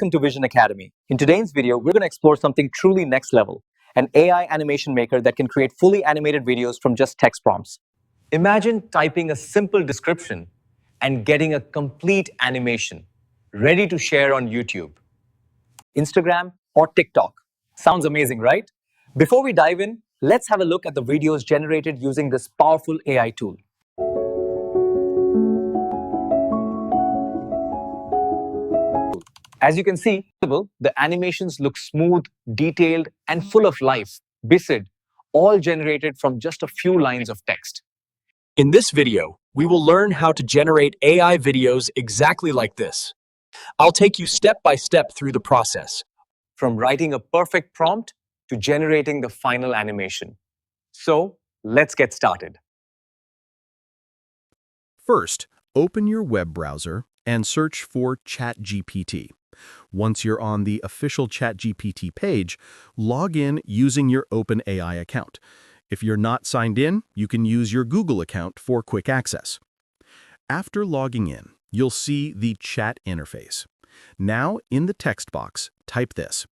welcome to Vision Academy. In today's video, we're going to explore something truly next level, an AI animation maker that can create fully animated videos from just text prompts. Imagine typing a simple description and getting a complete animation, ready to share on YouTube, Instagram, or TikTok. Sounds amazing, right? Before we dive in, let's have a look at the videos generated using this powerful AI tool. As you can see, the animations look smooth, detailed, and full of life, busy, all generated from just a few lines of text. In this video, we will learn how to generate AI videos exactly like this. I'll take you step by step through the process. From writing a perfect prompt to generating the final animation. So, let's get started. First, open your web browser and search for ChatGPT. Once you're on the official ChatGPT page, log in using your OpenAI account. If you're not signed in, you can use your Google account for quick access. After logging in, you'll see the chat interface. Now, in the text box, type this: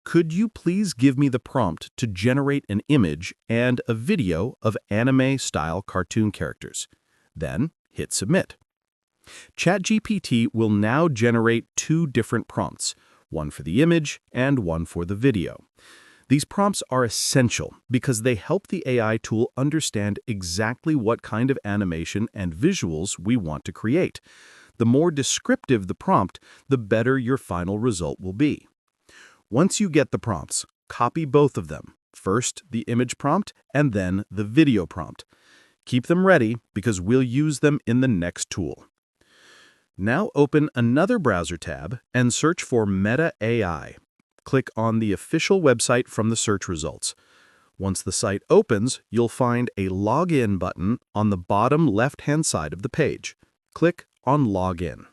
"Could you please give me the prompt to generate an image and a video of anime-style cartoon characters?" Then, hit Submit. ChatGPT will now generate two different prompts, one for the image and one for the video. These prompts are essential because they help the AI tool understand exactly what kind of animation and visuals we want to create. The more descriptive the prompt, the better your final result will be. Once you get the prompts, copy both of them, first the image prompt and then the video prompt. Keep them ready because we'll use them in the next tool. Now open another browser tab and search for Meta AI. Click on the official website from the search results. Once the site opens, you'll find a Login button on the bottom left-hand side of the page. Click on Login.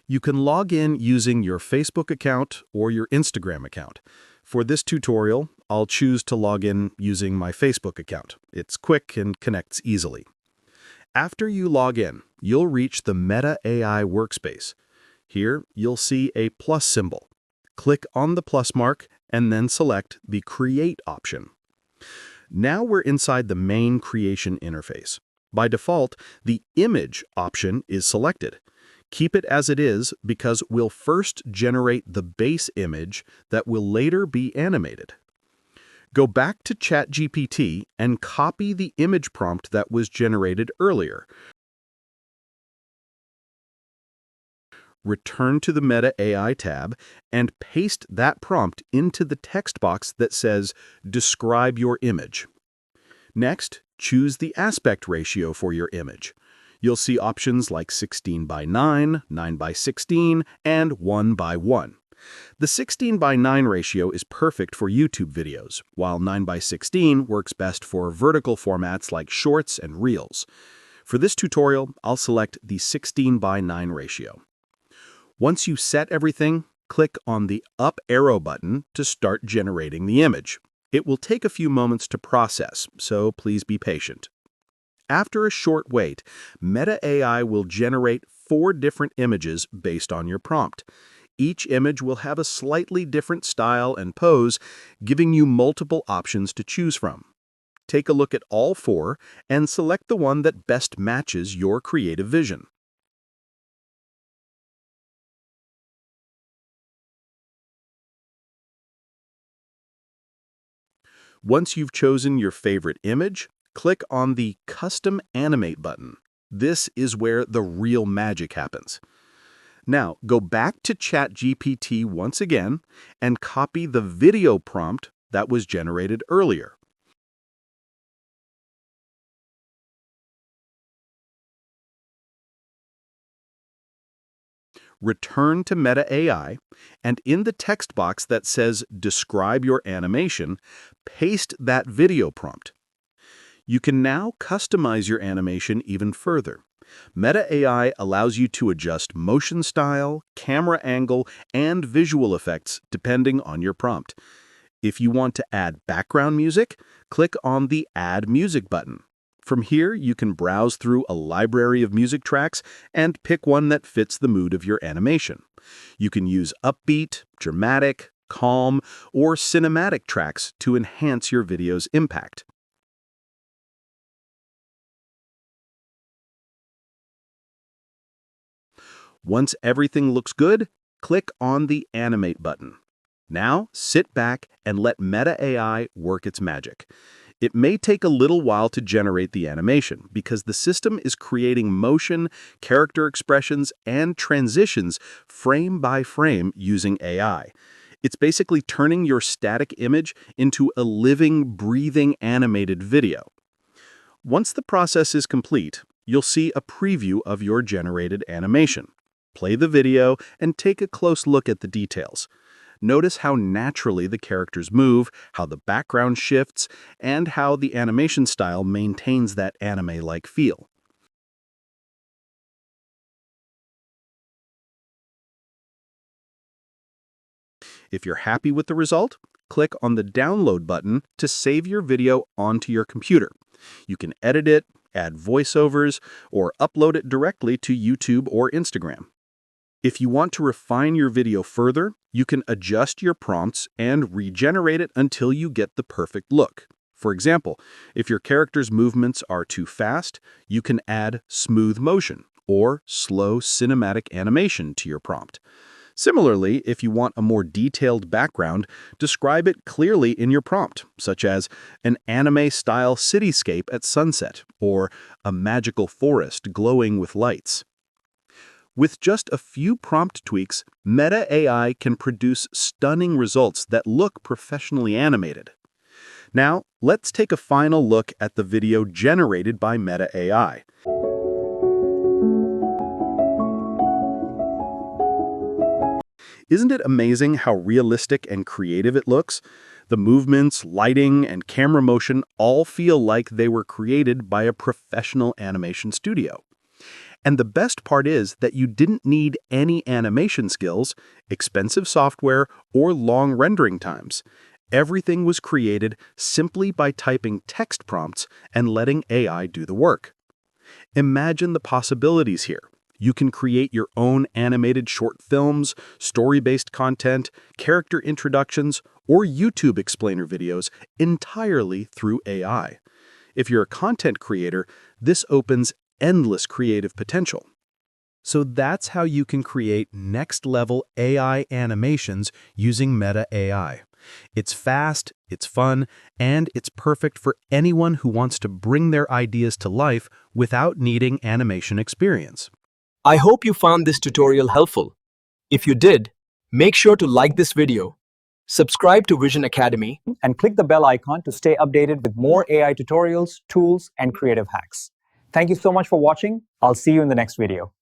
You can log in using your Facebook account or your Instagram account. For this tutorial, I'll choose to log in using my Facebook account. It's quick and connects easily. After you log in, you'll reach the Meta AI workspace. Here, you'll see a plus symbol. Click on the plus mark and then select the Create option. Now we're inside the main creation interface. By default, the Image option is selected. Keep it as it is because we'll first generate the base image that will later be animated. Go back to ChatGPT and copy the image prompt that was generated earlier. Return to the Meta AI tab and paste that prompt into the text box that says, "Describe your image." Next, choose the aspect ratio for your image. You'll see options like 16:9, 9:16, and 1:1. The 16:9 ratio is perfect for YouTube videos, while 9:16 works best for vertical formats like shorts and reels. For this tutorial, I'll select the 16:9 ratio. Once you set everything, click on the up arrow button to start generating the image. It will take a few moments to process, so please be patient. After a short wait, Meta AI will generate 4 different images based on your prompt. Each image will have a slightly different style and pose, giving you multiple options to choose from. Take a look at all 4 and select the one that best matches your creative vision. Once you've chosen your favorite image, click on the Custom Animate button. This is where the real magic happens. Now, go back to ChatGPT once again and copy the video prompt that was generated earlier. Return to Meta AI, and in the text box that says "Describe your animation," paste that video prompt. You can now customize your animation even further. Meta AI allows you to adjust motion style, camera angle, and visual effects depending on your prompt. If you want to add background music, click on the Add Music button. From here, you can browse through a library of music tracks and pick one that fits the mood of your animation. You can use upbeat, dramatic, calm, or cinematic tracks to enhance your video's impact. Once everything looks good, click on the Animate button. Now, sit back and let Meta AI work its magic. It may take a little while to generate the animation because the system is creating motion, character expressions, and transitions frame by frame using AI. It's basically turning your static image into a living, breathing animated video. Once the process is complete, you'll see a preview of your generated animation. Play the video and take a close look at the details. Notice how naturally the characters move, how the background shifts, and how the animation style maintains that anime-like feel. If you're happy with the result, click on the Download button to save your video onto your computer. You can edit it, add voiceovers, or upload it directly to YouTube or Instagram. If you want to refine your video further, you can adjust your prompts and regenerate it until you get the perfect look. For example, if your character's movements are too fast, you can add smooth motion or slow cinematic animation to your prompt. Similarly, if you want a more detailed background, describe it clearly in your prompt, such as an anime-style cityscape at sunset or a magical forest glowing with lights. With just a few prompt tweaks, Meta AI can produce stunning results that look professionally animated. Now, let's take a final look at the video generated by Meta AI. Isn't it amazing how realistic and creative it looks? The movements, lighting, and camera motion all feel like they were created by a professional animation studio. And the best part is that you didn't need any animation skills, expensive software, or long rendering times. Everything was created simply by typing text prompts and letting AI do the work. Imagine the possibilities here. You can create your own animated short films, story-based content, character introductions, or YouTube explainer videos entirely through AI. If you're a content creator, this opens endless creative potential. So that's how you can create next-level AI animations using Meta AI. It's fast, it's fun, and it's perfect for anyone who wants to bring their ideas to life without needing animation experience. I hope you found this tutorial helpful. If you did, make sure to like this video, subscribe to Vision Academy, And click the bell icon to stay updated with more AI tutorials, tools, and creative hacks. Thank you so much for watching. I'll see you in the next video.